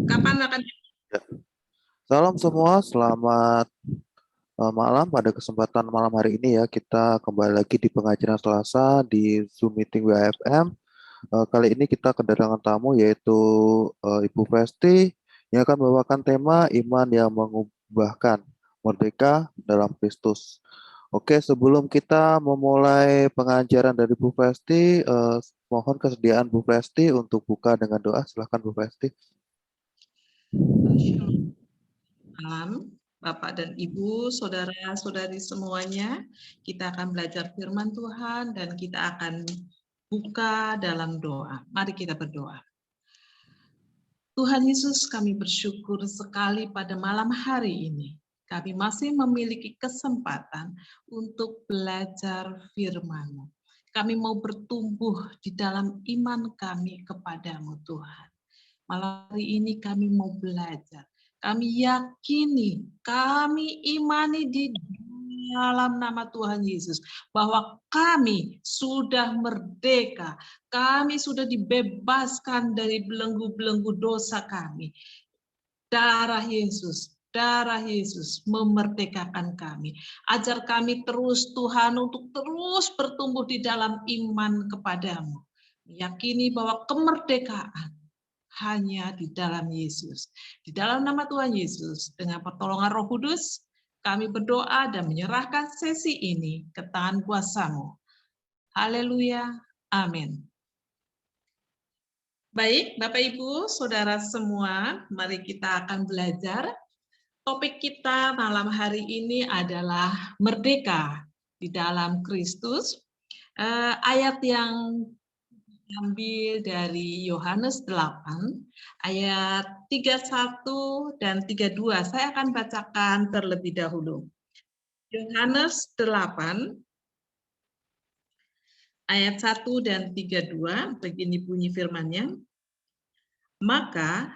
Kapan akan? Ya. Salam semua, selamat malam. Pada kesempatan malam hari ini ya, kita kembali lagi di pengajaran Selasa di Zoom Meeting WFM. Kali ini kita kedatangan tamu yaitu Ibu Festi yang akan membawakan tema iman yang mengubahkan merdeka dalam Kristus. Oke, sebelum kita memulai pengajaran dari Bu Festi, mohon kesediaan Bu Festi untuk buka dengan doa. Silakan Bu Festi. Shalom malam, Bapak dan Ibu, saudara-saudari semuanya. Kita akan belajar firman Tuhan dan kita akan buka dalam doa. Mari kita berdoa. Tuhan Yesus, kami bersyukur sekali pada malam hari ini. Kami masih memiliki kesempatan untuk belajar firman-Mu. Kami mau bertumbuh di dalam iman kami kepadamu, Tuhan. Malam hari ini kami mau belajar. Kami yakini, kami imani di dalam nama Tuhan Yesus bahwa kami sudah merdeka, kami sudah dibebaskan dari belenggu-belenggu dosa kami. Darah Yesus memerdekakan kami. Ajar kami terus Tuhan untuk terus bertumbuh di dalam iman kepadamu. Meyakini bahwa kemerdekaan hanya di dalam Yesus. Di dalam nama Tuhan Yesus, dengan pertolongan Roh Kudus, kami berdoa dan menyerahkan sesi ini ke tangan kuasa-Mu. Haleluya. Amin. Baik, Bapak Ibu, Saudara semua, mari kita akan belajar. Topik kita malam hari ini adalah merdeka di dalam Kristus. Ayat yang diambil dari Yohanes 8, ayat 31 dan 32. Saya akan bacakan terlebih dahulu. Yohanes 8, ayat 1 dan 32, begini bunyi firman-Nya. Maka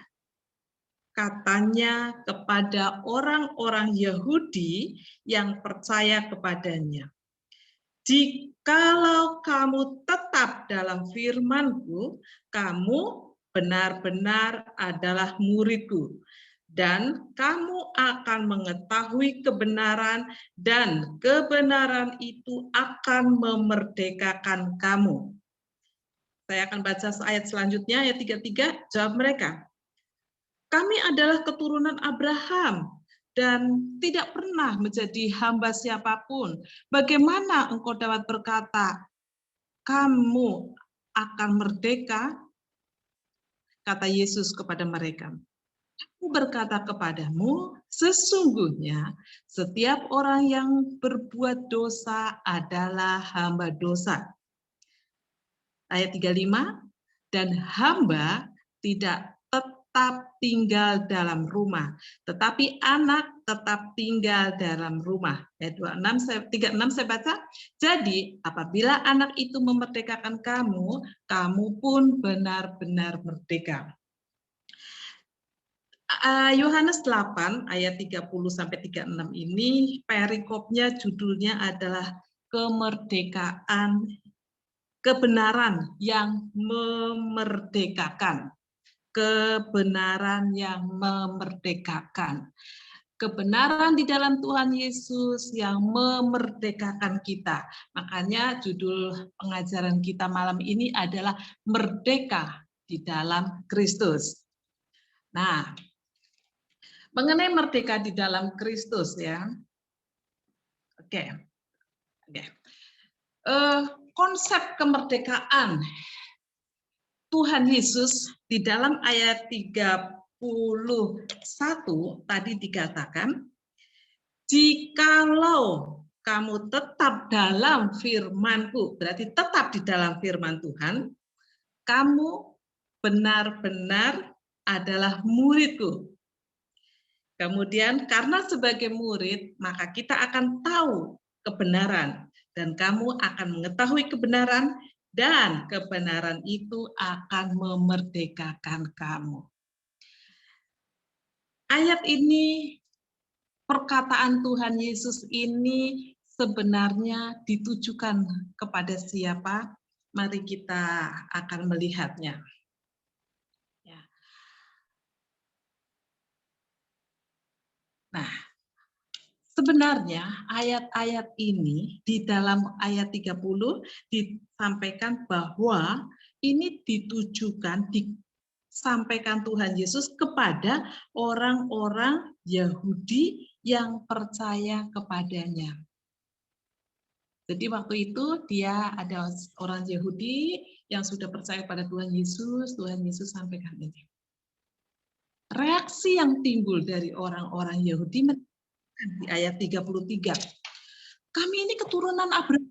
katanya kepada orang-orang Yahudi yang percaya kepadanya, jikalau kamu tetap dalam firman-Ku, kamu benar-benar adalah murid-Ku, dan kamu akan mengetahui kebenaran, dan kebenaran itu akan memerdekakan kamu. Saya akan baca ayat selanjutnya, ayat 33, jawab mereka, kami adalah keturunan Abraham dan tidak pernah menjadi hamba siapapun. Bagaimana engkau dapat berkata, kamu akan merdeka? Kata Yesus kepada mereka, aku berkata kepadamu, sesungguhnya setiap orang yang berbuat dosa adalah hamba dosa. Ayat 35, dan hamba tidak tetap tinggal dalam rumah, tetapi anak tetap tinggal dalam rumah. Ayat 36 saya baca, jadi apabila anak itu memerdekakan kamu, kamu pun benar-benar merdeka. Yohanes 8 ayat 30 sampai 36 ini perikopnya judulnya adalah kemerdekaan, kebenaran yang memerdekakan. Kebenaran yang memerdekakan. Kebenaran di dalam Tuhan Yesus yang memerdekakan kita. Makanya judul pengajaran kita malam ini adalah merdeka di dalam Kristus. Nah, mengenai merdeka di dalam Kristus ya. Oke. Konsep kemerdekaan Tuhan Yesus di dalam ayat 31 tadi dikatakan, jikalau kamu tetap dalam firman-Ku, berarti tetap di dalam firman Tuhan, kamu benar-benar adalah murid-Ku. Kemudian karena sebagai murid, maka kita akan tahu kebenaran, dan kamu akan mengetahui kebenaran, dan kebenaran itu akan memerdekakan kamu. Ayat ini, perkataan Tuhan Yesus ini sebenarnya ditujukan kepada siapa? Mari kita akan melihatnya. Sebenarnya ayat-ayat ini di dalam ayat 30 disampaikan bahwa ini ditujukan, disampaikan Tuhan Yesus kepada orang-orang Yahudi yang percaya kepadanya. Jadi waktu itu dia ada orang Yahudi yang sudah percaya pada Tuhan Yesus sampaikan ini. Reaksi yang timbul dari orang-orang Yahudi di ayat 33. Kami ini keturunan Abraham.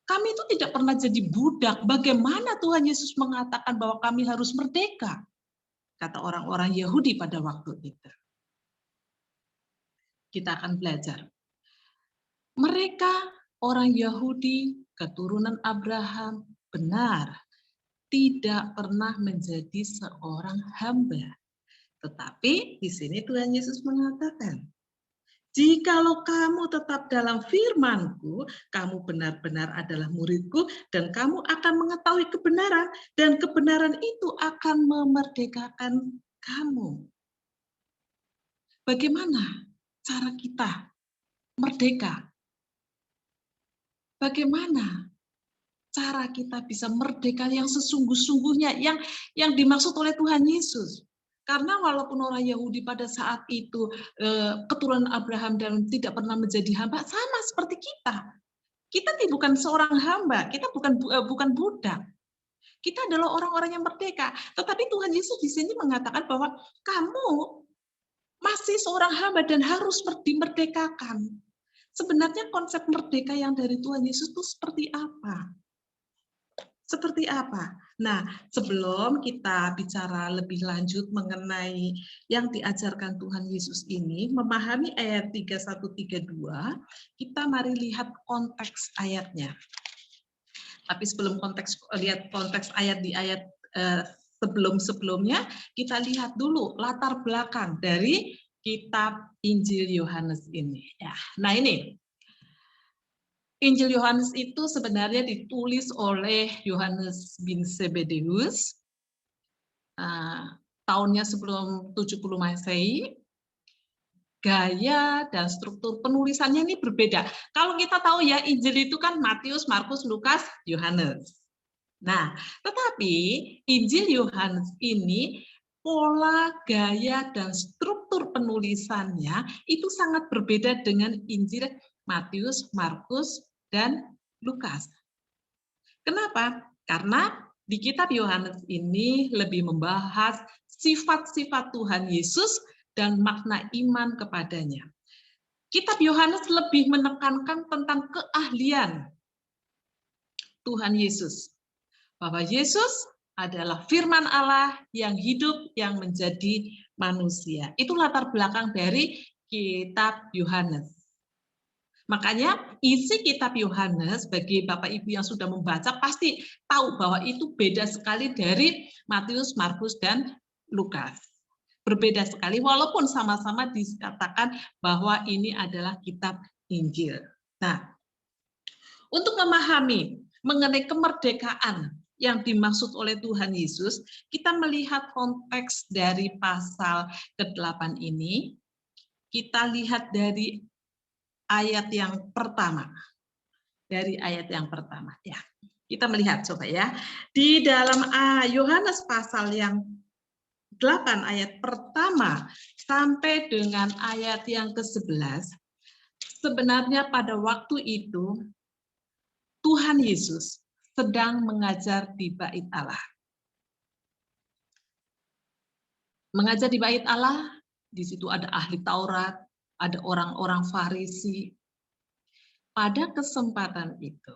Kami itu tidak pernah jadi budak. Bagaimana Tuhan Yesus mengatakan bahwa kami harus merdeka? Kata orang-orang Yahudi pada waktu itu. Kita akan belajar. Mereka orang Yahudi, keturunan Abraham, benar, tidak pernah menjadi seorang hamba. Tetapi di sini Tuhan Yesus mengatakan, jikalau kamu tetap dalam firman-Ku, kamu benar-benar adalah murid-Ku, dan kamu akan mengetahui kebenaran, dan kebenaran itu akan memerdekakan kamu. Bagaimana cara kita merdeka? Bagaimana cara kita bisa merdeka yang sesungguh-sungguhnya, yang dimaksud oleh Tuhan Yesus? Karena walaupun orang Yahudi pada saat itu keturunan Abraham dan tidak pernah menjadi hamba, sama seperti kita. Kita bukan seorang hamba, kita bukan budak. Kita adalah orang-orang yang merdeka. Tetapi Tuhan Yesus di sini mengatakan bahwa kamu masih seorang hamba dan harus dimerdekakan. Sebenarnya konsep merdeka yang dari Tuhan Yesus itu seperti apa? Seperti apa? Nah, sebelum kita bicara lebih lanjut mengenai yang diajarkan Tuhan Yesus ini, memahami ayat 31-32, kita mari lihat konteks ayatnya. Tapi sebelum lihat konteks ayat di ayat sebelum-sebelumnya, kita lihat dulu latar belakang dari kitab Injil Yohanes ini. Ya, nah ini. Injil Yohanes itu sebenarnya ditulis oleh Yohanes bin Zebedeus tahunnya sebelum 70 Masehi. Gaya dan struktur penulisannya ini berbeda. Kalau kita tahu ya Injil itu kan Matius, Markus, Lukas, Yohanes. Nah, tetapi Injil Yohanes ini pola, gaya, dan struktur penulisannya itu sangat berbeda dengan Injil Matius, Markus, dan Lukas. Kenapa? Karena di kitab Yohanes ini lebih membahas sifat-sifat Tuhan Yesus dan makna iman kepadanya. Kitab Yohanes lebih menekankan tentang keahlian Tuhan Yesus. Bahwa Yesus adalah firman Allah yang hidup, yang menjadi manusia. Itu latar belakang dari kitab Yohanes. Makanya isi kitab Yohanes bagi Bapak Ibu yang sudah membaca pasti tahu bahwa itu beda sekali dari Matius, Markus, dan Lukas. Berbeda sekali walaupun sama-sama dikatakan bahwa ini adalah kitab Injil. Nah, untuk memahami mengenai kemerdekaan yang dimaksud oleh Tuhan Yesus, kita melihat konteks dari pasal ke-8 ini. Kita lihat dari ayat yang pertama. Dari ayat yang pertama ya. Kita melihat coba ya. Di dalam Yohanes pasal yang 8 ayat pertama sampai dengan ayat yang ke-11, sebenarnya pada waktu itu Tuhan Yesus sedang mengajar di Bait Allah. Mengajar di Bait Allah, di situ ada ahli Taurat, ada orang-orang Farisi. Pada kesempatan itu,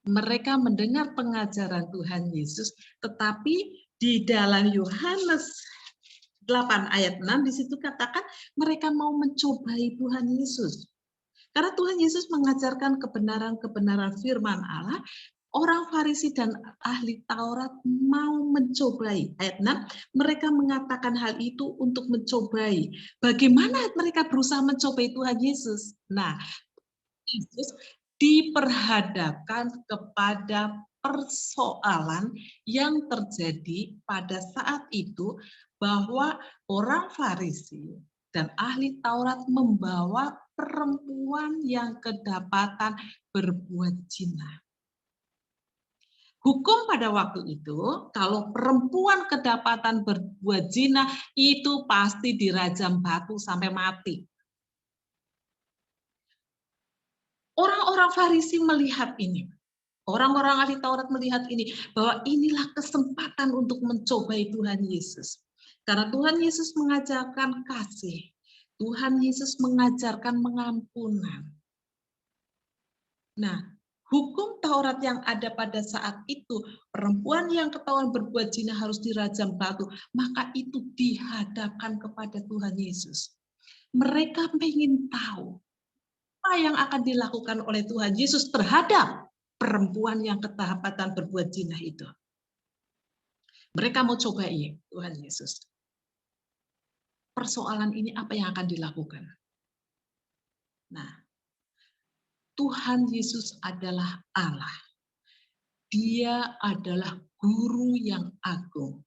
mereka mendengar pengajaran Tuhan Yesus, tetapi di dalam Yohanes 8 ayat 6 di situ katakan mereka mau mencobai Tuhan Yesus. Karena Tuhan Yesus mengajarkan kebenaran-kebenaran firman Allah, orang Farisi dan ahli Taurat mau mencobai. Ayat 6, mereka mengatakan hal itu untuk mencobai. Bagaimana mereka berusaha mencobai Tuhan Yesus? Nah, Yesus diperhadapkan kepada persoalan yang terjadi pada saat itu bahwa orang Farisi dan ahli Taurat membawa perempuan yang kedapatan berbuat zina. Hukum pada waktu itu, kalau perempuan kedapatan berbuat zina, itu pasti dirajam batu sampai mati. Orang-orang Farisi melihat ini. Orang-orang ahli Taurat melihat ini, bahwa inilah kesempatan untuk mencobai Tuhan Yesus. Karena Tuhan Yesus mengajarkan kasih. Tuhan Yesus mengajarkan pengampunan. Nah, hukum Taurat yang ada pada saat itu, perempuan yang ketahuan berbuat zina harus dirajam batu, maka itu dihadapkan kepada Tuhan Yesus. Mereka ingin tahu apa yang akan dilakukan oleh Tuhan Yesus terhadap perempuan yang kedapatan berbuat zina itu. Mereka mau cobai Tuhan Yesus. Persoalan ini apa yang akan dilakukan? Nah, Tuhan Yesus adalah Allah. Dia adalah guru yang agung.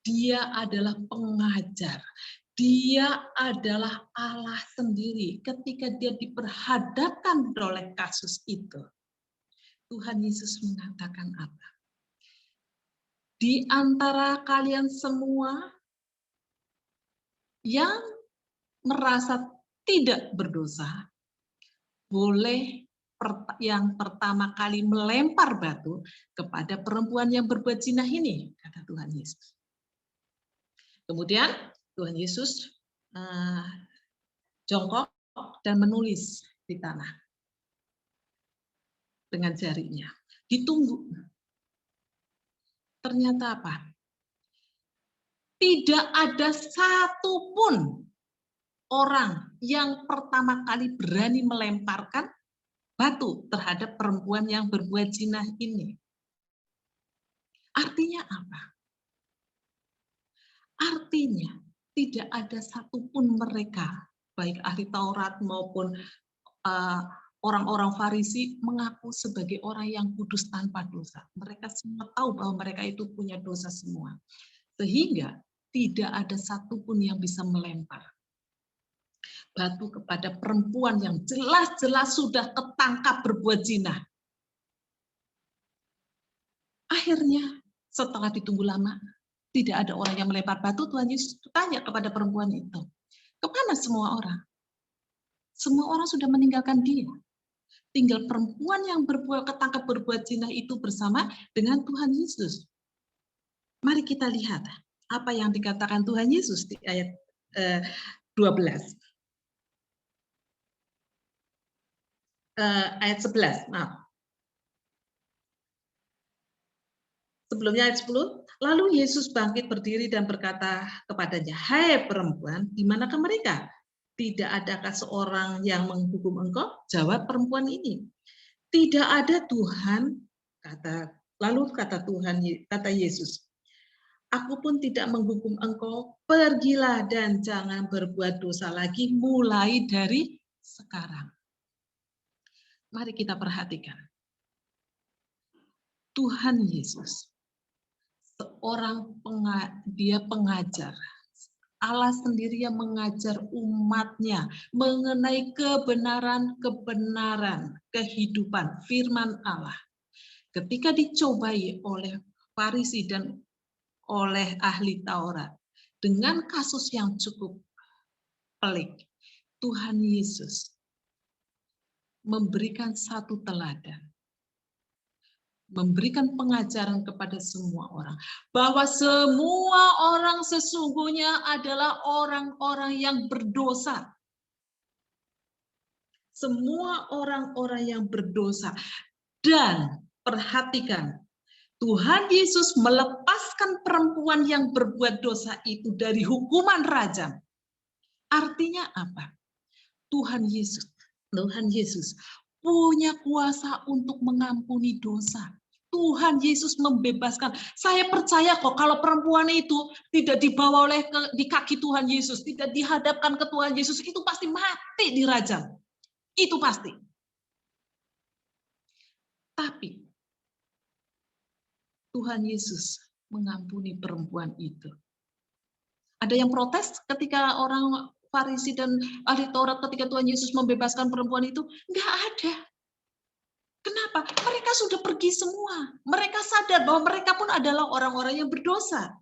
Dia adalah pengajar. Dia adalah Allah sendiri. Ketika dia diperhadapkan oleh kasus itu, Tuhan Yesus mengatakan apa? Di antara kalian semua yang merasa tidak berdosa, boleh yang pertama kali melempar batu kepada perempuan yang berbuat zina ini, kata Tuhan Yesus. Kemudian Tuhan Yesus jongkok dan menulis di tanah dengan jarinya. Ditunggu. Ternyata apa? Tidak ada satupun orang yang pertama kali berani melemparkan batu terhadap perempuan yang berbuat zina ini. Artinya apa? Artinya tidak ada satupun mereka, baik ahli Taurat maupun orang-orang Farisi, mengaku sebagai orang yang kudus tanpa dosa. Mereka semua tahu bahwa mereka itu punya dosa semua. Sehingga tidak ada satupun yang bisa melempar batu kepada perempuan yang jelas-jelas sudah ketangkap berbuat zina. Akhirnya setelah ditunggu lama, tidak ada orang yang melempar batu. Tuhan Yesus tanya kepada perempuan itu, kemana semua orang? Semua orang sudah meninggalkan dia. Tinggal perempuan yang ketangkap berbuat zina itu bersama dengan Tuhan Yesus. Mari kita lihat apa yang dikatakan Tuhan Yesus di ayat 12. Ayat 11, maaf. Sebelumnya ayat 10, lalu Yesus bangkit berdiri dan berkata kepadanya, hai perempuan, di manakah mereka? Tidak adakah seorang yang menghukum engkau? Jawab perempuan ini, tidak ada Tuhan. Lalu kata Yesus, aku pun tidak menghukum engkau, pergilah dan jangan berbuat dosa lagi mulai dari sekarang. Mari kita perhatikan. Tuhan Yesus, dia pengajar. Allah sendiri yang mengajar umatnya mengenai kebenaran, kehidupan, firman Allah. Ketika dicobai oleh Farisi dan oleh ahli Taurat, dengan kasus yang cukup pelik, Tuhan Yesus memberikan satu teladan, memberikan pengajaran kepada semua orang, bahwa semua orang sesungguhnya adalah orang-orang yang berdosa. Semua orang-orang yang berdosa. Dan perhatikan, Tuhan Yesus melepaskan perempuan yang berbuat dosa itu dari hukuman rajam. Artinya apa? Tuhan Yesus punya kuasa untuk mengampuni dosa. Tuhan Yesus membebaskan. Saya percaya kok kalau perempuan itu tidak dibawa di kaki Tuhan Yesus, tidak dihadapkan ke Tuhan Yesus, itu pasti mati dirajam. Itu pasti. Tapi Tuhan Yesus mengampuni perempuan itu. Ada yang protes ketika orang Farisi dan ahli Taurat ketika Tuhan Yesus membebaskan perempuan itu? Enggak ada. Kenapa? Mereka sudah pergi semua. Mereka sadar bahwa mereka pun adalah orang-orang yang berdosa.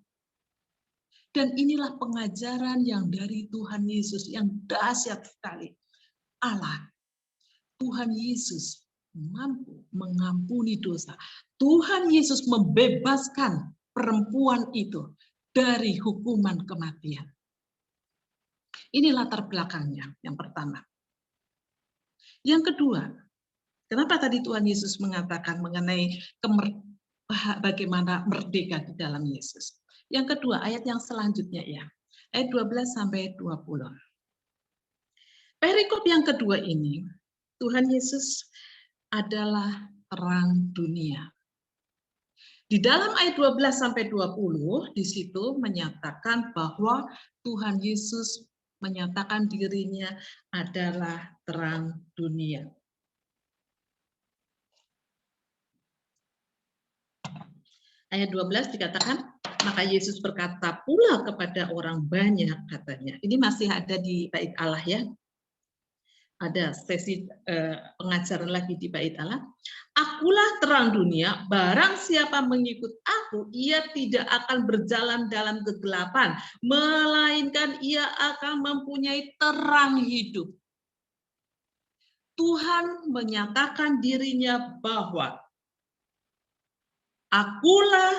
Dan inilah pengajaran yang dari Tuhan Yesus yang dahsyat sekali. Allah, Tuhan Yesus mampu mengampuni dosa. Tuhan Yesus membebaskan perempuan itu dari hukuman kematian. Ini latar belakangnya yang pertama. Yang kedua, kenapa tadi Tuhan Yesus mengatakan mengenai bagaimana merdeka di dalam Yesus? Yang kedua, ayat yang selanjutnya ya. Ayat 12 sampai 20. Perikop yang kedua ini, Tuhan Yesus adalah terang dunia. Di dalam ayat 12 sampai 20 di situ menyatakan bahwa Tuhan Yesus menyatakan dirinya adalah terang dunia. Ayat 12 dikatakan, maka Yesus berkata pula kepada orang banyak, katanya. Ini masih ada di bait Allah ya. Ada sesi pengajaran lagi di bait Allah. Akulah terang dunia, barang siapa mengikut aku, ia tidak akan berjalan dalam kegelapan, melainkan ia akan mempunyai terang hidup. Tuhan menyatakan dirinya bahwa akulah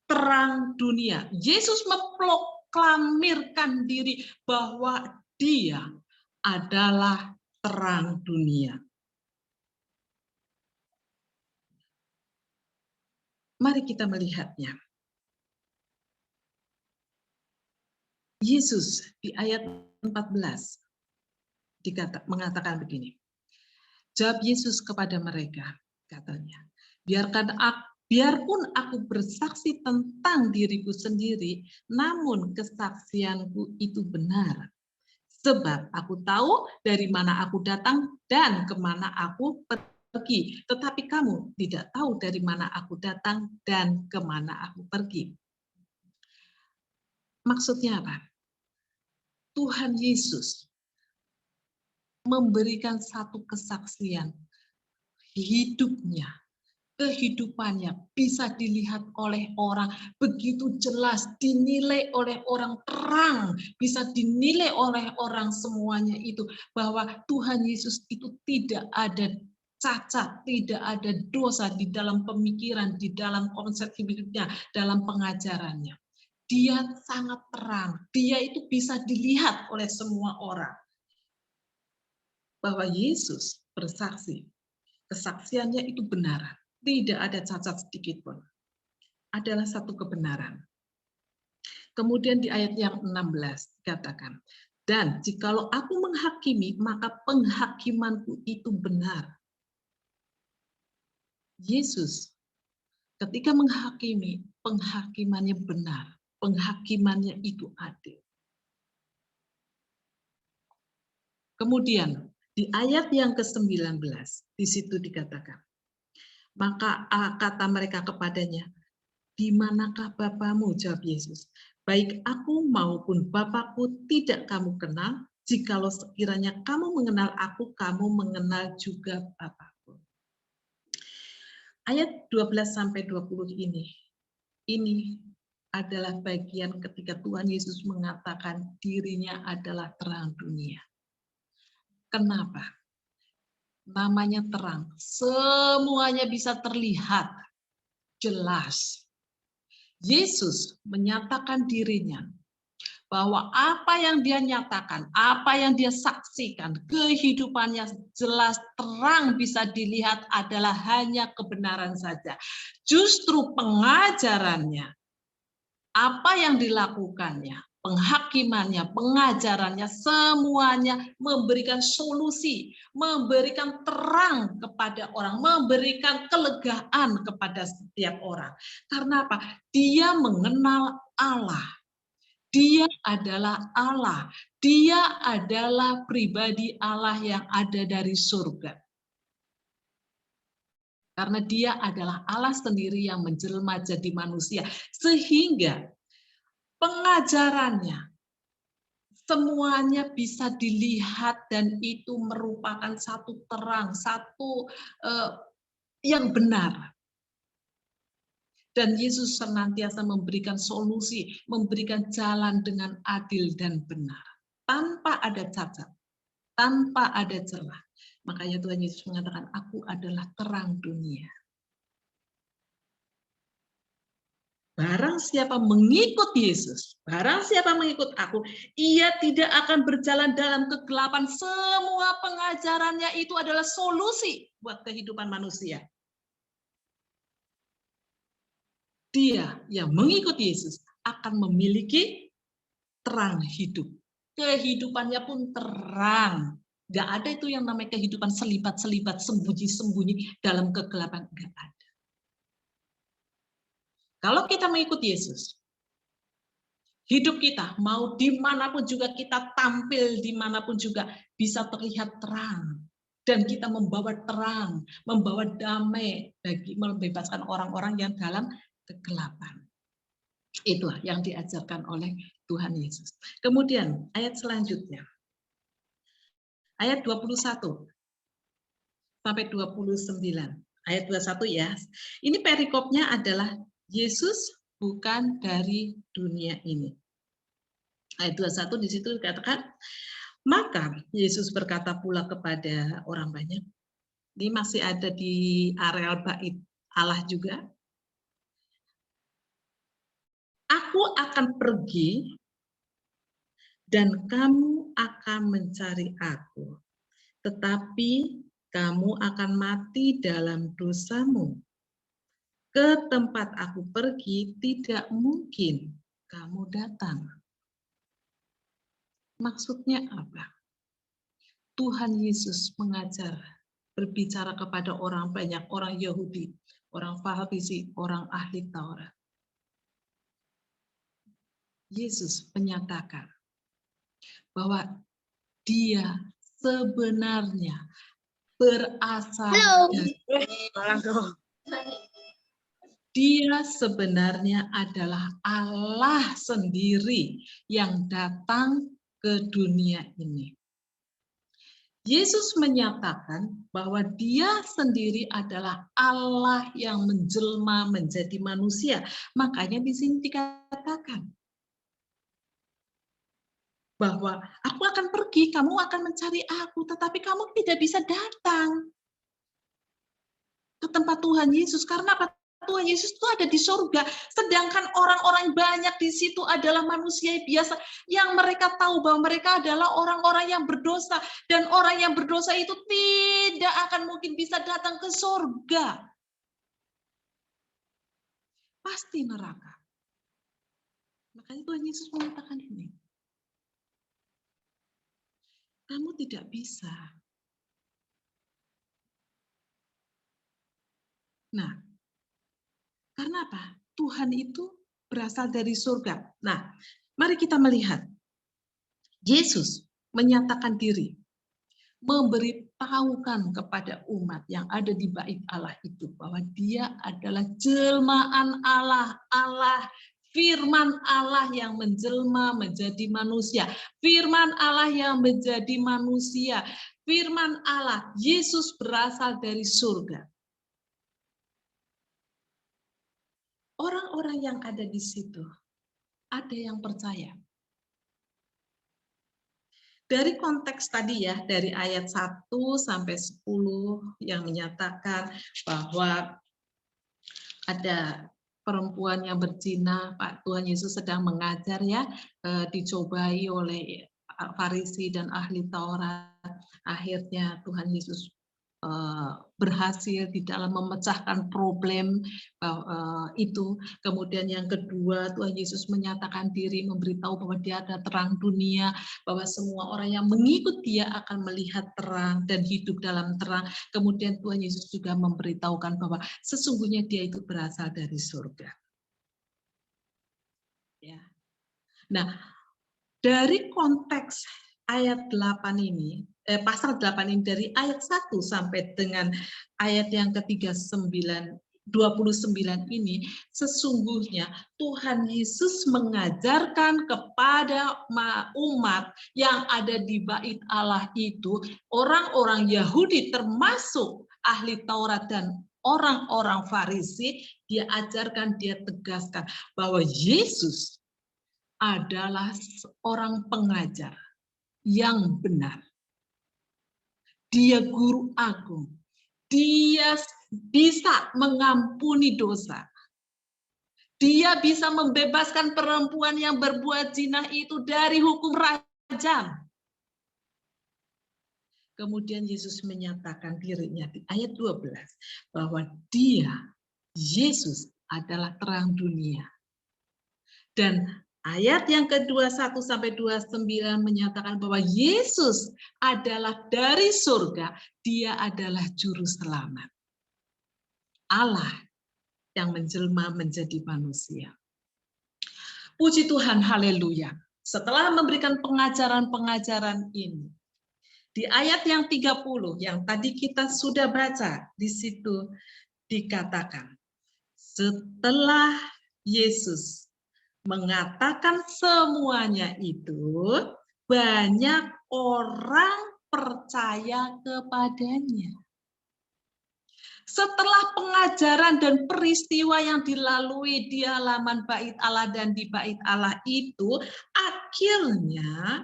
terang dunia. Yesus memproklamirkan diri bahwa dia adalah terang dunia. Mari kita melihatnya. Yesus di ayat 14 mengatakan begini. Jawab Yesus kepada mereka, katanya, biarpun aku bersaksi tentang diriku sendiri, namun kesaksianku itu benar. Sebab aku tahu dari mana aku datang dan kemana aku pergi. Tetapi kamu tidak tahu dari mana aku datang dan kemana aku pergi. Maksudnya apa? Tuhan Yesus memberikan satu kesaksian. Hidupnya, kehidupannya bisa dilihat oleh orang begitu jelas, dinilai oleh orang terang, bisa dinilai oleh orang semuanya itu bahwa Tuhan Yesus itu tidak ada cacat, tidak ada dosa di dalam pemikiran, di dalam konsep hidupnya, dalam pengajarannya. Dia sangat terang, dia itu bisa dilihat oleh semua orang. Bahwa Yesus bersaksi, kesaksiannya itu benar. Tidak ada cacat sedikit pun. Adalah satu kebenaran. Kemudian di ayat yang 16 dikatakan, dan jikalau aku menghakimi, maka penghakimanku itu benar. Yesus ketika menghakimi, penghakimannya benar. Penghakimannya itu adil. Kemudian di ayat yang ke-19, di situ dikatakan, maka kata mereka kepadanya, di manakah Bapamu? Jawab Yesus, baik aku maupun Bapakku tidak kamu kenal, jikalau sekiranya kamu mengenal aku, kamu mengenal juga Bapakku. Ayat 12-20 ini adalah bagian ketika Tuhan Yesus mengatakan dirinya adalah terang dunia. Kenapa? Namanya terang, semuanya bisa terlihat jelas. Yesus menyatakan dirinya bahwa apa yang dia nyatakan, apa yang dia saksikan, kehidupannya jelas terang bisa dilihat adalah hanya kebenaran saja. Justru pengajarannya, apa yang dilakukannya, penghakimannya, pengajarannya, semuanya memberikan solusi, memberikan terang kepada orang, memberikan kelegaan kepada setiap orang. Karena apa? Dia mengenal Allah. Dia adalah Allah. Dia adalah pribadi Allah yang ada dari surga. Karena dia adalah Allah sendiri yang menjelma jadi manusia. Sehingga pengajarannya, semuanya bisa dilihat dan itu merupakan satu terang, satu yang benar. Dan Yesus senantiasa memberikan solusi, memberikan jalan dengan adil dan benar. Tanpa ada cacat, tanpa ada celah. Makanya Tuhan Yesus mengatakan, aku adalah terang dunia. Barang siapa mengikut Yesus, barang siapa mengikut aku, ia tidak akan berjalan dalam kegelapan. Semua pengajarannya itu adalah solusi buat kehidupan manusia. Dia yang mengikut Yesus akan memiliki terang hidup. Kehidupannya pun terang. Gak ada itu yang namanya kehidupan selibat-selibat, sembunyi-sembunyi dalam kegelapan. Gak ada. Kalau kita mengikut Yesus, hidup kita mau dimanapun juga kita tampil, dimanapun juga bisa terlihat terang. Dan kita membawa terang, membawa damai bagi membebaskan orang-orang yang dalam kegelapan. Itulah yang diajarkan oleh Tuhan Yesus. Kemudian ayat selanjutnya. Ayat 21 sampai 29. Ayat 21 ya. Ini perikopnya adalah Yesus bukan dari dunia ini. Ayat 21 di situ dikatakan, maka Yesus berkata pula kepada orang banyak. Ini masih ada di areal bait Allah juga. Aku akan pergi dan kamu akan mencari aku. Tetapi kamu akan mati dalam dosamu. Ke tempat aku pergi tidak mungkin kamu datang. Maksudnya apa? Tuhan Yesus mengajar, berbicara kepada orang banyak, orang Yahudi, orang Farisi, orang ahli Taurat. Yesus menyatakan bahwa dia sebenarnya berasal dari dia sebenarnya adalah Allah sendiri yang datang ke dunia ini. Yesus menyatakan bahwa dia sendiri adalah Allah yang menjelma menjadi manusia. Makanya di sini dikatakan bahwa aku akan pergi, kamu akan mencari aku, tetapi kamu tidak bisa datang ke tempat Tuhan Yesus. Karena apa? Tuhan Yesus itu ada di surga, sedangkan orang-orang banyak di situ adalah manusia biasa yang mereka tahu bahwa mereka adalah orang-orang yang berdosa, dan orang yang berdosa itu tidak akan mungkin bisa datang ke surga. Pasti neraka. Makanya Tuhan Yesus mengatakan ini. Kamu tidak bisa. Nah, karena apa? Tuhan itu berasal dari surga. Nah, mari kita melihat. Yesus menyatakan diri, memberitahukan kepada umat yang ada di bait Allah itu bahwa dia adalah jelmaan Allah, firman Allah yang menjelma menjadi manusia, firman Allah yang menjadi manusia, firman Allah, Yesus berasal dari surga. Orang-orang yang ada di situ, ada yang percaya. Dari konteks tadi ya, dari ayat 1 sampai 10 yang menyatakan bahwa ada perempuan yang berzina, Pak Tuhan Yesus sedang mengajar ya, dicobai oleh Farisi dan ahli Taurat. Akhirnya Tuhan Yesus berhasil di dalam memecahkan problem itu. Kemudian yang kedua, Tuhan Yesus menyatakan diri, memberitahu bahwa dia ada terang dunia, bahwa semua orang yang mengikut dia akan melihat terang dan hidup dalam terang. Kemudian Tuhan Yesus juga memberitahukan bahwa sesungguhnya dia itu berasal dari surga. Ya. Nah, dari konteks ayat 8 ini, pasal 8 ini, dari ayat 1 sampai dengan ayat yang ke-39 29 ini, sesungguhnya Tuhan Yesus mengajarkan kepada umat yang ada di bait Allah itu, orang-orang Yahudi termasuk ahli Taurat dan orang-orang Farisi, dia ajarkan, dia tegaskan bahwa Yesus adalah seorang pengajar yang benar. Dia guru agung. Dia bisa mengampuni dosa. Dia bisa membebaskan perempuan yang berbuat zina itu dari hukum rajam. Kemudian Yesus menyatakan dirinya di ayat 12 bahwa dia, Yesus adalah terang dunia. Dan ayat yang ke-21 sampai 29 menyatakan bahwa Yesus adalah dari surga, dia adalah juru selamat. Allah yang menjelma menjadi manusia. Puji Tuhan, haleluya. Setelah memberikan pengajaran-pengajaran ini, di ayat yang 30 yang tadi kita sudah baca, di situ dikatakan, setelah Yesus mengatakan semuanya itu, banyak orang percaya kepadanya. Setelah pengajaran dan peristiwa yang dilalui di halaman bait Allah dan di bait Allah itu, akhirnya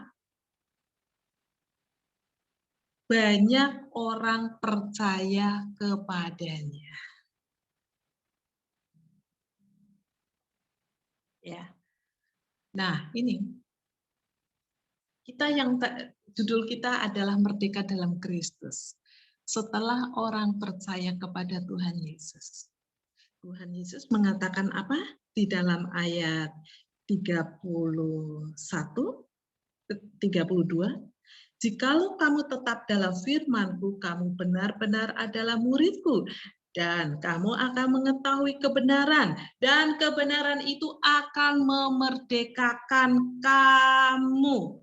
banyak orang percaya kepadanya. Ya. Nah, ini kita yang judul kita adalah Merdeka dalam Kristus. Setelah orang percaya kepada Tuhan Yesus. Tuhan Yesus mengatakan apa? Di dalam ayat 31, 32, jikalau kamu tetap dalam firman-Ku, kamu benar-benar adalah murid-Ku, dan kamu akan mengetahui kebenaran, dan kebenaran itu akan memerdekakan kamu.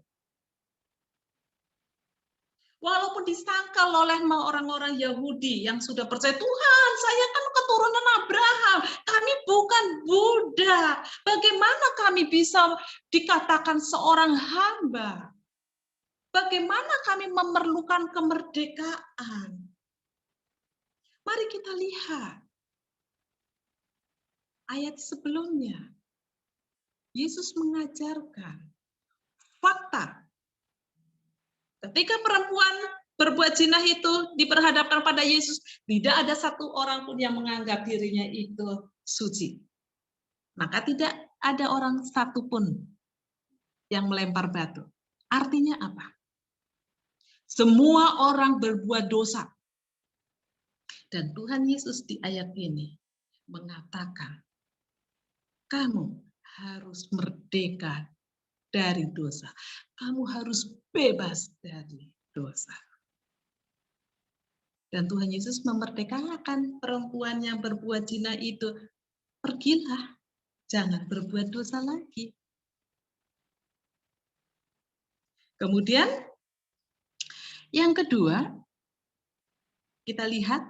Walaupun disangkal oleh orang-orang Yahudi yang sudah percaya, Tuhan, saya kan keturunan Abraham, kami bukan Buddha. Bagaimana kami bisa dikatakan seorang hamba? Bagaimana kami memerlukan kemerdekaan? Mari kita lihat ayat sebelumnya. Yesus mengajarkan fakta. Ketika perempuan berbuat zina itu diperhadapkan pada Yesus, tidak ada satu orang pun yang menganggap dirinya itu suci. Maka tidak ada orang satupun yang melempar batu. Artinya apa? Semua orang berbuat dosa. Dan Tuhan Yesus di ayat ini mengatakan, kamu harus merdeka dari dosa. Kamu harus bebas dari dosa. Dan Tuhan Yesus memerdekakan perempuan yang berbuat zina itu. Pergilah, jangan berbuat dosa lagi. Kemudian, yang kedua, kita lihat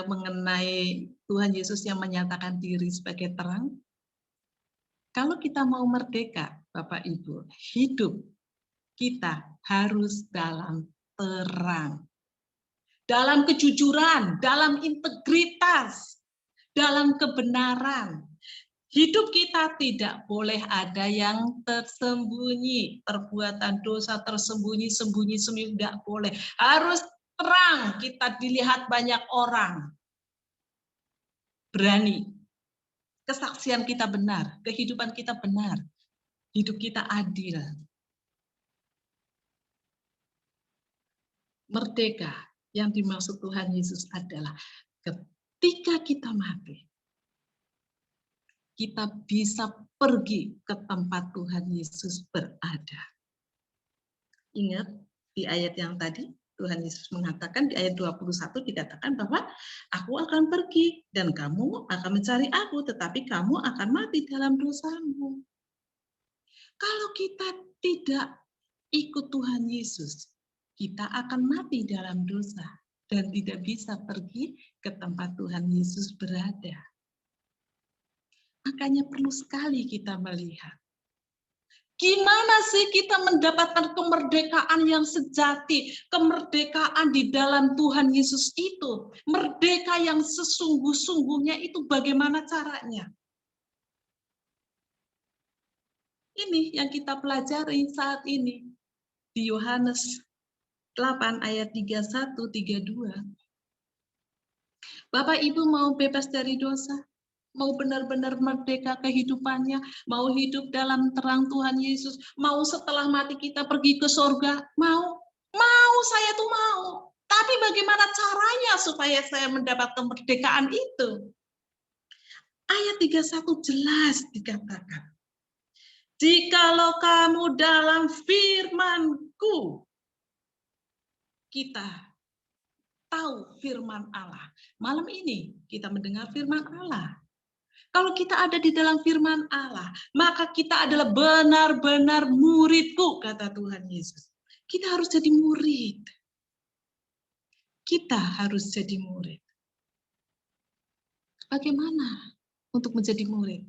mengenai Tuhan Yesus yang menyatakan diri sebagai terang. Kalau kita mau merdeka, Bapak Ibu, hidup kita harus dalam terang. Dalam kejujuran, dalam integritas, dalam kebenaran. Hidup kita tidak boleh ada yang tersembunyi. Perbuatan dosa tersembunyi-sembunyi tidak boleh. Harus terang, kita dilihat banyak orang. Berani. Kesaksian kita benar, kehidupan kita benar, hidup kita adil. Merdeka yang dimaksud Tuhan Yesus adalah ketika kita mati, kita bisa pergi ke tempat Tuhan Yesus berada. Ingat di ayat yang tadi, Tuhan Yesus mengatakan di ayat 21 dikatakan bahwa aku akan pergi dan kamu akan mencari aku, tetapi kamu akan mati dalam dosamu. Kalau kita tidak ikut Tuhan Yesus, kita akan mati dalam dosa. dan tidak bisa pergi ke tempat Tuhan Yesus berada. Makanya perlu sekali kita melihat, gimana sih kita mendapatkan kemerdekaan yang sejati, kemerdekaan di dalam Tuhan Yesus itu, merdeka yang sesungguh-sungguhnya itu bagaimana caranya? Ini yang kita pelajari saat ini di Yohanes 8 ayat 31-32. Bapak Ibu mau bebas dari dosa? Mau benar-benar merdeka kehidupannya? Mau hidup dalam terang Tuhan Yesus? Mau setelah mati kita pergi ke surga? Mau? Mau, saya tuh mau. Tapi bagaimana caranya supaya saya mendapat kemerdekaan itu? Ayat 31 jelas dikatakan. Jikalau kamu dalam firman-Ku, kita tahu firman Allah. Malam ini kita mendengar firman Allah. Kalau kita ada di dalam firman Allah, maka kita adalah benar-benar murid-Ku, kata Tuhan Yesus. Kita harus jadi murid. Kita harus jadi murid. Bagaimana untuk menjadi murid?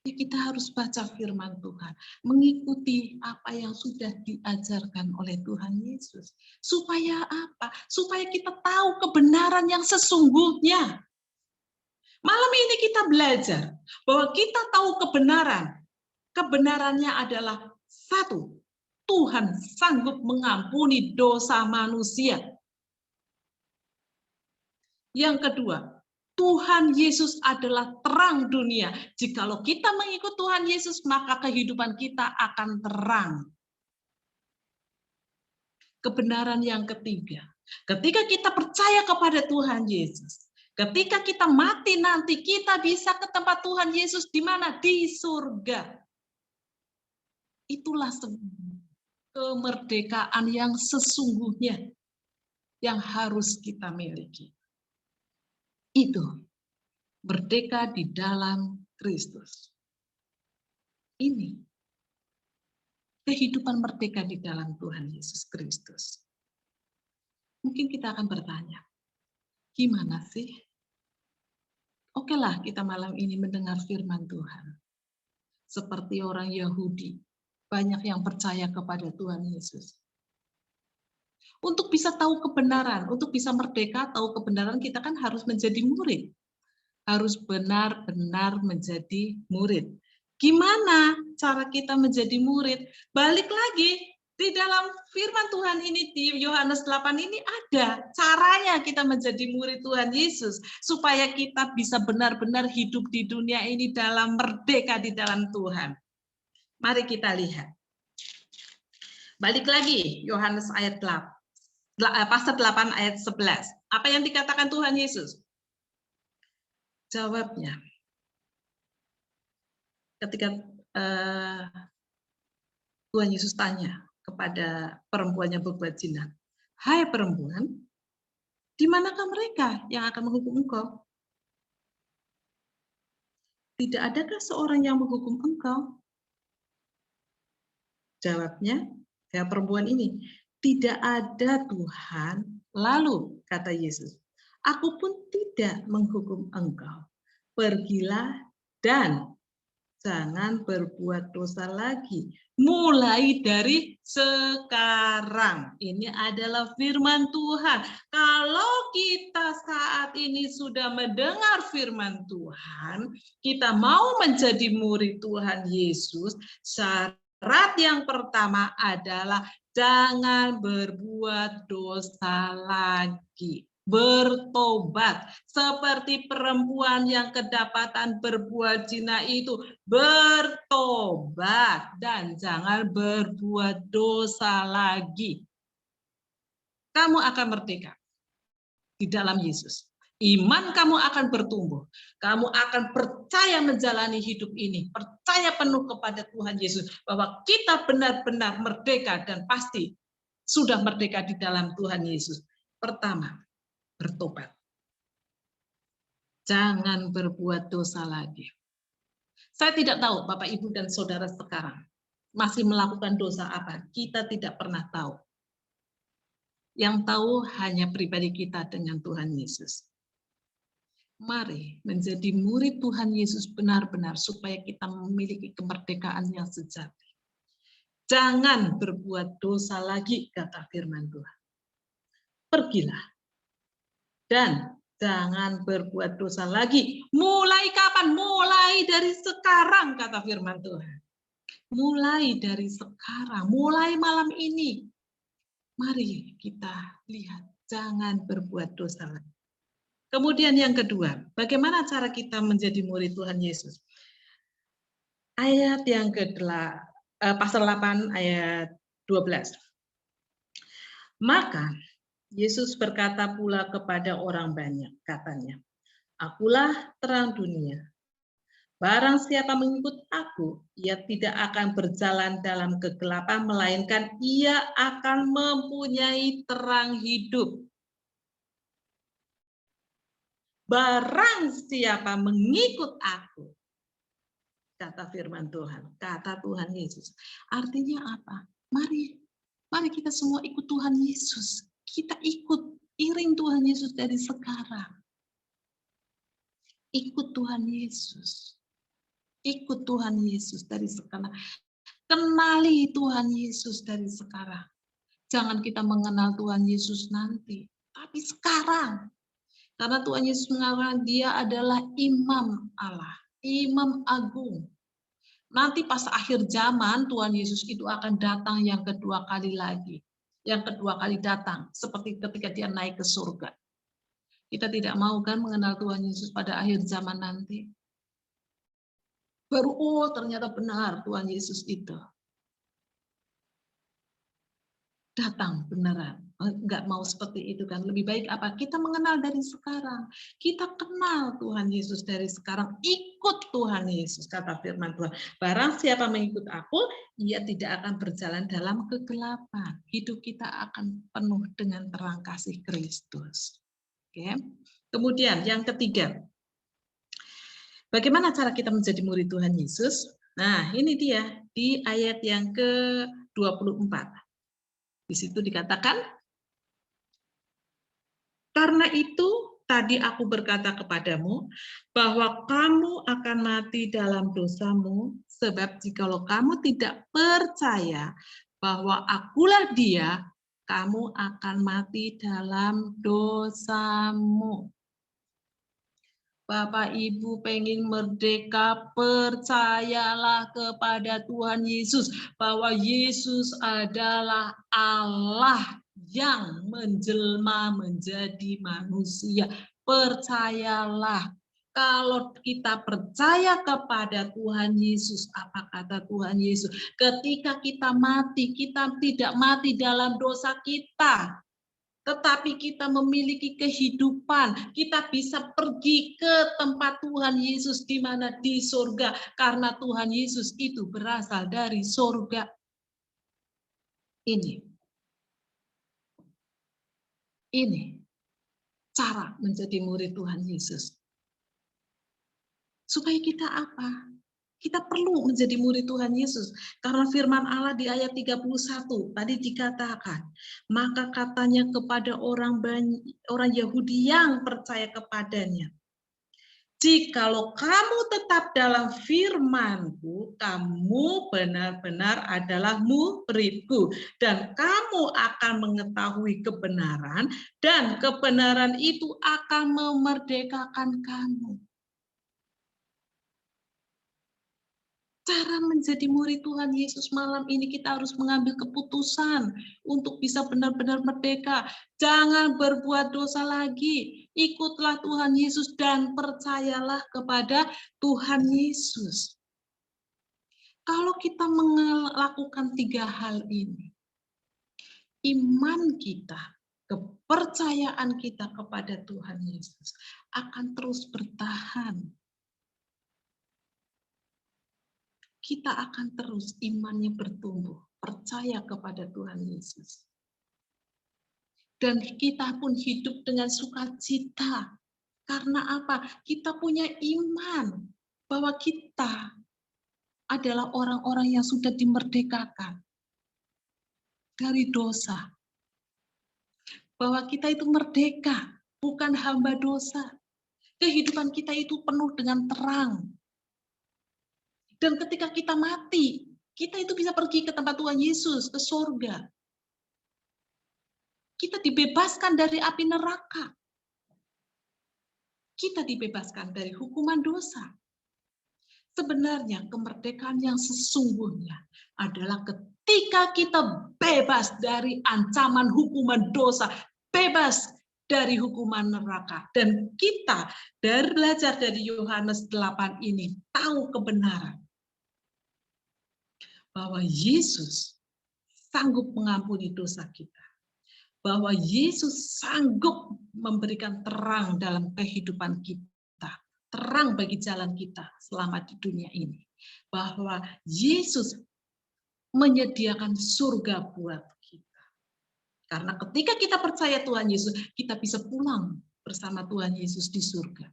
Ya, kita harus baca firman Tuhan, mengikuti apa yang sudah diajarkan oleh Tuhan Yesus. Supaya apa? Supaya kita tahu kebenaran yang sesungguhnya. Malam ini kita belajar bahwa kita tahu kebenaran. Kebenarannya adalah satu, Tuhan sanggup mengampuni dosa manusia. Yang kedua, Tuhan Yesus adalah terang dunia. Jikalau kita mengikut Tuhan Yesus, maka kehidupan kita akan terang. Kebenaran yang ketiga, ketika kita percaya kepada Tuhan Yesus, ketika kita mati nanti, kita bisa ke tempat Tuhan Yesus di mana? Di surga. Itulah kemerdekaan yang sesungguhnya yang harus kita miliki. Itu merdeka di dalam Kristus. Ini kehidupan merdeka di dalam Tuhan Yesus Kristus. Mungkin kita akan bertanya, gimana sih? Oke lah, kita malam ini mendengar firman Tuhan. Seperti orang Yahudi, banyak yang percaya kepada Tuhan Yesus. Untuk bisa tahu kebenaran, untuk bisa merdeka, tahu kebenaran, kita kan harus menjadi murid. Harus benar-benar menjadi murid. Gimana cara kita menjadi murid? Balik lagi, di dalam firman Tuhan ini, di Yohanes 8 ini ada caranya kita menjadi murid Tuhan Yesus. Supaya kita bisa benar-benar hidup di dunia ini dalam merdeka di dalam Tuhan. Mari kita lihat. Balik lagi, Yohanes ayat 8. Pasal 8 ayat 11. Apa yang dikatakan Tuhan Yesus? Jawabnya, ketika Tuhan Yesus tanya kepada perempuan yang berbuat zina, "Hai perempuan, di manakah mereka yang akan menghukum engkau? Tidak adakah seorang yang menghukum engkau?" Jawabnya, ya perempuan ini, "Tidak ada Tuhan." Lalu kata Yesus, "Aku pun tidak menghukum engkau. Pergilah dan jangan berbuat dosa lagi. Mulai dari sekarang." Ini adalah firman Tuhan. Kalau kita saat ini sudah mendengar firman Tuhan, kita mau menjadi murid Tuhan Yesus, syarat yang pertama adalah jangan berbuat dosa lagi. Bertobat seperti perempuan yang kedapatan berbuat zina itu, bertobat dan jangan berbuat dosa lagi. Kamu akan merdeka di dalam Yesus. Iman kamu akan bertumbuh. Kamu akan percaya menjalani hidup ini, percaya penuh kepada Tuhan Yesus bahwa kita benar-benar merdeka dan pasti sudah merdeka di dalam Tuhan Yesus. Pertama, bertobat. Jangan berbuat dosa lagi. Saya tidak tahu Bapak, Ibu, dan Saudara sekarang masih melakukan dosa apa. Kita tidak pernah tahu. Yang tahu hanya pribadi kita dengan Tuhan Yesus. Mari menjadi murid Tuhan Yesus benar-benar supaya kita memiliki kemerdekaan yang sejati. Jangan berbuat dosa lagi, kata firman Tuhan. Pergilah dan jangan berbuat dosa lagi. Mulai kapan? Mulai dari sekarang, kata firman Tuhan. Mulai dari sekarang, mulai malam ini. Mari kita lihat, jangan berbuat dosa lagi. Kemudian yang kedua, bagaimana cara kita menjadi murid Tuhan Yesus? Ayat yang pasal 8 ayat 12. Maka Yesus berkata pula kepada orang banyak, katanya, "Akulah terang dunia. Barang siapa mengikut aku, ia tidak akan berjalan dalam kegelapan, melainkan ia akan mempunyai terang hidup." Barang siapa mengikut aku, kata firman Tuhan, kata Tuhan Yesus. Artinya apa? Mari kita semua ikut Tuhan Yesus. Kita ikut iring Tuhan Yesus dari sekarang. Ikut Tuhan Yesus. Ikut Tuhan Yesus dari sekarang. Kenali Tuhan Yesus dari sekarang. Jangan kita mengenal Tuhan Yesus nanti, tapi sekarang. Karena Tuhan Yesus mengatakan dia adalah imam Allah, imam agung. Nanti pas akhir zaman Tuhan Yesus itu akan datang yang kedua kali lagi. Yang kedua kali datang, seperti ketika dia naik ke surga. Kita tidak mau kan mengenal Tuhan Yesus pada akhir zaman nanti. Baru, oh ternyata benar Tuhan Yesus itu datang beneran. Enggak mau seperti itu kan. Lebih baik apa? Kita mengenal dari sekarang. Kita kenal Tuhan Yesus dari sekarang. Ikut Tuhan Yesus, kata firman Tuhan. Barang siapa mengikut aku, ia tidak akan berjalan dalam kegelapan. Hidup kita akan penuh dengan terang kasih Kristus. Oke. Kemudian yang ketiga, bagaimana cara kita menjadi murid Tuhan Yesus? Nah, ini dia di ayat yang ke-24. Di situ dikatakan, karena itu tadi aku berkata kepadamu bahwa kamu akan mati dalam dosamu, sebab jikalau kamu tidak percaya bahwa akulah dia, kamu akan mati dalam dosamu. Bapak Ibu pengen merdeka, percayalah kepada Tuhan Yesus bahwa Yesus adalah Allah yang menjelma menjadi manusia. Percayalah. Kalau kita percaya kepada Tuhan Yesus, apa kata Tuhan Yesus? Ketika kita mati, kita tidak mati dalam dosa kita. Tetapi kita memiliki kehidupan, kita bisa pergi ke tempat Tuhan Yesus di mana di surga, karena Tuhan Yesus itu berasal dari surga. Ini cara menjadi murid Tuhan Yesus. Supaya kita apa? Kita perlu menjadi murid Tuhan Yesus. Karena firman Allah di ayat 31 tadi dikatakan, maka katanya kepada orang Yahudi yang percaya kepadanya, jikalau kamu tetap dalam firman-Ku, kamu benar-benar adalah murid-Ku, dan kamu akan mengetahui kebenaran, dan kebenaran itu akan memerdekakan kamu. Cara menjadi murid Tuhan Yesus malam ini kita harus mengambil keputusan untuk bisa benar-benar merdeka. Jangan berbuat dosa lagi. Ikutlah Tuhan Yesus dan percayalah kepada Tuhan Yesus. Kalau kita melakukan 3 hal ini, iman kita, kepercayaan kita kepada Tuhan Yesus akan terus bertahan. Kita akan terus imannya bertumbuh, percaya kepada Tuhan Yesus. Dan kita pun hidup dengan sukacita. Karena apa? Kita punya iman bahwa kita adalah orang-orang yang sudah dimerdekakan dari dosa. bahwa kita itu merdeka, bukan hamba dosa. Kehidupan kita itu penuh dengan terang. Dan ketika kita mati, kita itu bisa pergi ke tempat Tuhan Yesus, ke surga. Kita dibebaskan dari api neraka. Kita dibebaskan dari hukuman dosa. Sebenarnya kemerdekaan yang sesungguhnya adalah ketika kita bebas dari ancaman hukuman dosa, bebas dari hukuman neraka. Dan kita dari belajar dari Yohanes 8 ini tahu kebenaran bahwa Yesus sanggup mengampuni dosa kita. Bahwa Yesus sanggup memberikan terang dalam kehidupan kita. Terang bagi jalan kita selama di dunia ini. Bahwa Yesus menyediakan surga buat kita. Karena ketika kita percaya Tuhan Yesus, kita bisa pulang bersama Tuhan Yesus di surga.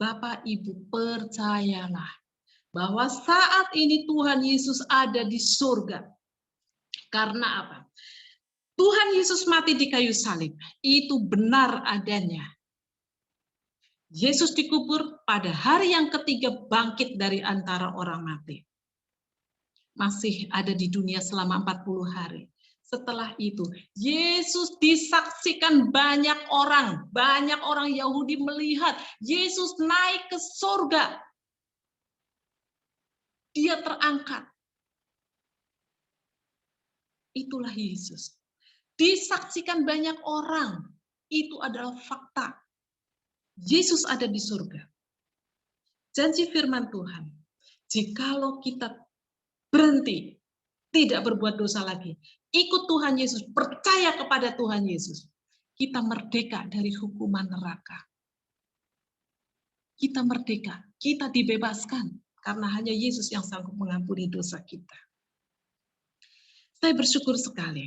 Bapak, Ibu, percayalah bahwa saat ini Tuhan Yesus ada di surga. Karena apa? Tuhan Yesus mati di kayu salib. Itu benar adanya. Yesus dikubur pada hari yang ketiga bangkit dari antara orang mati. Masih ada di dunia selama 40 hari. Setelah itu, Yesus disaksikan banyak orang. Banyak orang Yahudi melihat Yesus naik ke surga. Dia terangkat. Itulah Yesus. Disaksikan banyak orang. Itu adalah fakta. Yesus ada di surga. Janji firman Tuhan. Jikalau kita berhenti, tidak berbuat dosa lagi, ikut Tuhan Yesus, percaya kepada Tuhan Yesus, kita merdeka dari hukuman neraka. Kita merdeka, kita dibebaskan, karena hanya Yesus yang sanggup mengampuni dosa kita. Saya bersyukur sekali.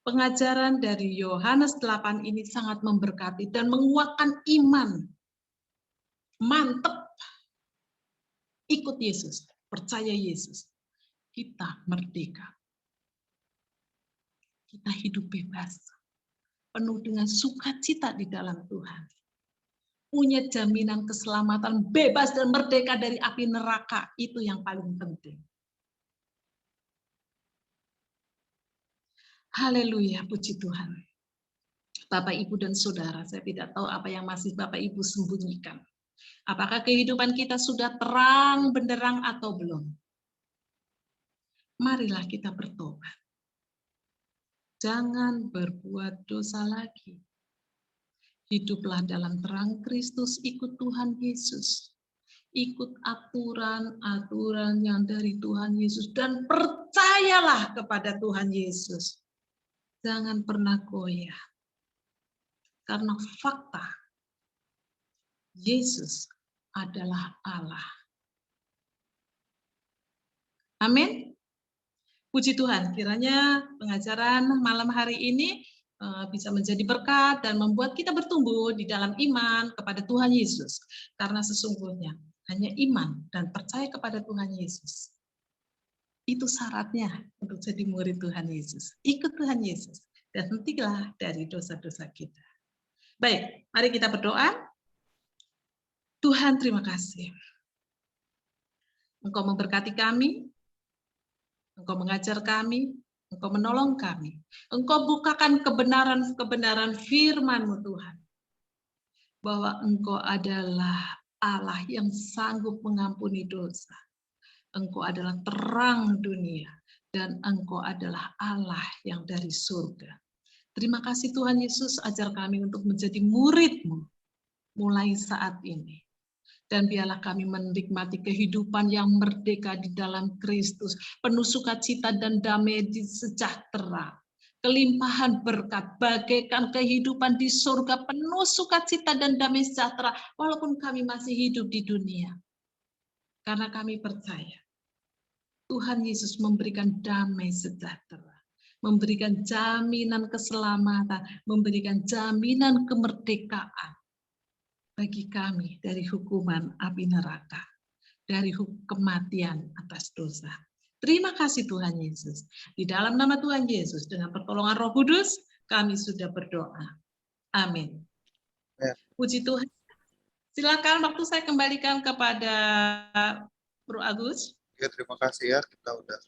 Pengajaran dari Yohanes 8 ini sangat memberkati dan menguatkan iman. Mantap. Ikut Yesus, percaya Yesus. Kita merdeka. Kita hidup bebas. Penuh dengan sukacita di dalam Tuhan. Punya jaminan keselamatan, bebas dan merdeka dari api neraka. Itu yang paling penting. Haleluya, puji Tuhan. Bapak, Ibu, dan Saudara, saya tidak tahu apa yang masih Bapak, Ibu sembunyikan. Apakah kehidupan kita sudah terang benderang atau belum? Marilah kita bertobat. Jangan berbuat dosa lagi. Hiduplah dalam terang Kristus, ikut Tuhan Yesus. Ikut aturan-aturan yang dari Tuhan Yesus. Dan percayalah kepada Tuhan Yesus. Jangan pernah goyah. Karena fakta, Yesus adalah Allah. Amin. Puji Tuhan, kiranya pengajaran malam hari ini bisa menjadi berkat dan membuat kita bertumbuh di dalam iman kepada Tuhan Yesus. Karena sesungguhnya hanya iman dan percaya kepada Tuhan Yesus. Itu syaratnya untuk jadi murid Tuhan Yesus. Ikut Tuhan Yesus dan hentilah dari dosa-dosa kita. Baik, mari kita berdoa. Tuhan, terima kasih. Engkau memberkati kami, Engkau mengajar kami, Engkau menolong kami. Engkau bukakan kebenaran-kebenaran firman-Mu Tuhan. Bahwa Engkau adalah Allah yang sanggup mengampuni dosa. Engkau adalah terang dunia. Dan Engkau adalah Allah yang dari surga. Terima kasih Tuhan Yesus, ajar kami untuk menjadi murid-Mu mulai saat ini. Dan biarlah kami menikmati kehidupan yang merdeka di dalam Kristus. Penuh sukacita dan damai di sejahtera. Kelimpahan berkat, bagaikan kehidupan di surga. Penuh sukacita dan damai sejahtera. Walaupun kami masih hidup di dunia. Karena kami percaya. Tuhan Yesus memberikan damai sejahtera. Memberikan jaminan keselamatan. Memberikan jaminan kemerdekaan. Bagi kami dari hukuman api neraka, dari kematian atas dosa. Terima kasih Tuhan Yesus. Di dalam nama Tuhan Yesus, dengan pertolongan Roh Kudus, kami sudah berdoa. Amin. Ya. Puji Tuhan. Silakan waktu saya kembalikan kepada Bro Agus. Ya, terima kasih ya, kita udah